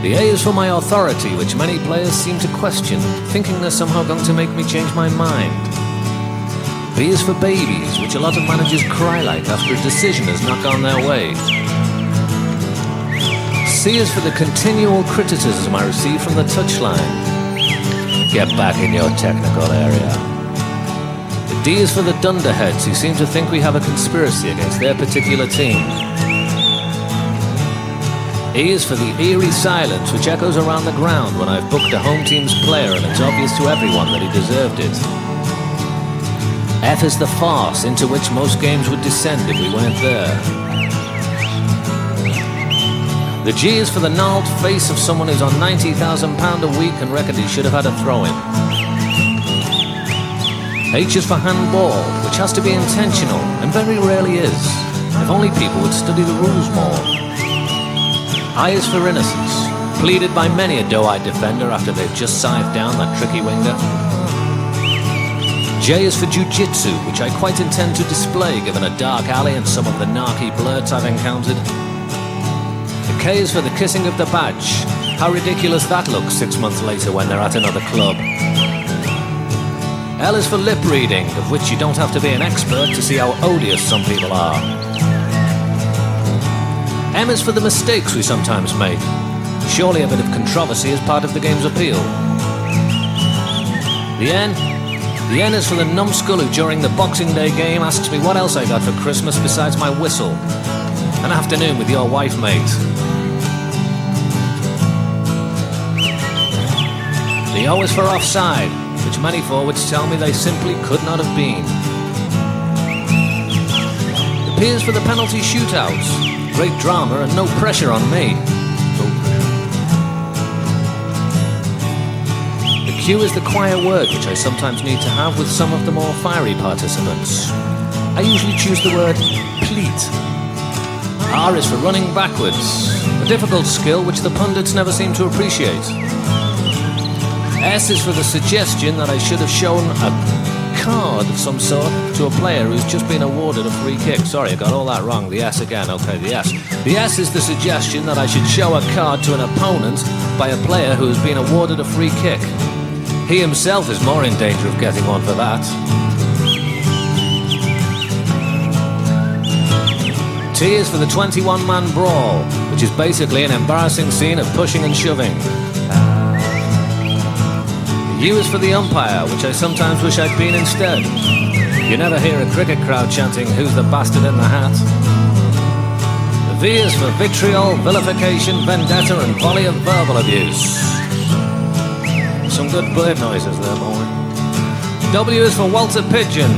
The A is for my authority, which many players seem to question, thinking they're somehow going to make me change my mind. B is for babies, which a lot of managers cry like after a decision has not gone their way. C is for the continual criticism I receive from the touchline. Get back in your technical area. The D is for the dunderheads who seem to think we have a conspiracy against their particular team. E is for the eerie silence which echoes around the ground when I've booked a home team's player and it's obvious to everyone that he deserved it. F is the farce into which most games would descend if we weren't there. The G is for the gnarled face of someone who's on £90,000 a week and reckoned he should have had a throw-in. H is for handball, which has to be intentional, and very rarely is, if only people would study the rules more. I is for innocence, pleaded by many a doe-eyed defender after they've just scythed down that tricky winger. J is for jiu-jitsu, which I quite intend to display given a dark alley and some of the narky blurts I've encountered. The K is for the kissing of the badge. How ridiculous that looks 6 months later when they're at another club. L is for lip reading, of which you don't have to be an expert to see how odious some people are. M is for the mistakes we sometimes make. Surely a bit of controversy is part of the game's appeal. The N is for the numbskull who during the Boxing Day game asks me what else I got for Christmas besides my whistle. An afternoon with your wife, mate. The O is for offside, which many forwards tell me they simply could not have been. The P is for the penalty shootouts. Great drama and no pressure on me. The Q is the quiet word which I sometimes need to have with some of the more fiery participants. I usually choose the word pleat. R is for running backwards, a difficult skill which the pundits never seem to appreciate. S is for the suggestion that I should have shown a card of some sort to a player who's just been awarded a free kick. Sorry, I got all that wrong. The S again. Okay, the S. The S is the suggestion that I should show a card to an opponent by a player who has been awarded a free kick. He himself is more in danger of getting one for that. T is for the 21-man brawl, which is basically an embarrassing scene of pushing and shoving. U is for the umpire, which I sometimes wish I'd been instead. You never hear a cricket crowd chanting, "Who's the bastard in the hat?" The V is for vitriol, vilification, vendetta, and volley of verbal abuse. Some good bird noises there, boy. W is for Walter Pigeon,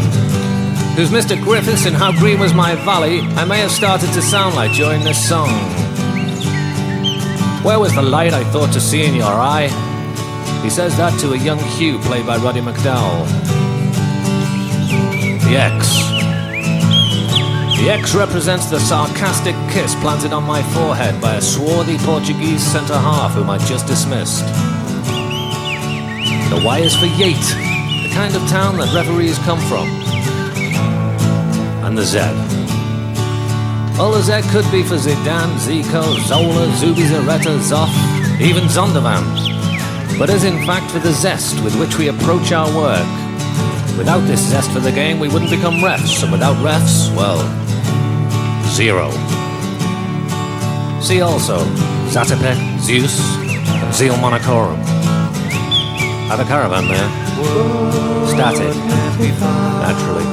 who's Mr. Griffiths in How Green Was My Valley I may have started to sound like during this song. Where was the light I thought to see in your eye? He says that to a young Hugh played by Roddy McDowell. The X. The X represents the sarcastic kiss planted on my forehead by a swarthy Portuguese centre-half whom I just dismissed. The Y is for Yate, the kind of town that referees come from. And the Z. Well, the Z could be for Zidane, Zico, Zola, Zubizarreta, Zoff, even Zondervan. But is in fact for the zest with which we approach our work. Without this zest for the game, we wouldn't become refs, and without refs, well, zero. See also Zatopek, Zeus, and Zeal Monacorum. Have a caravan there. Static. Naturally.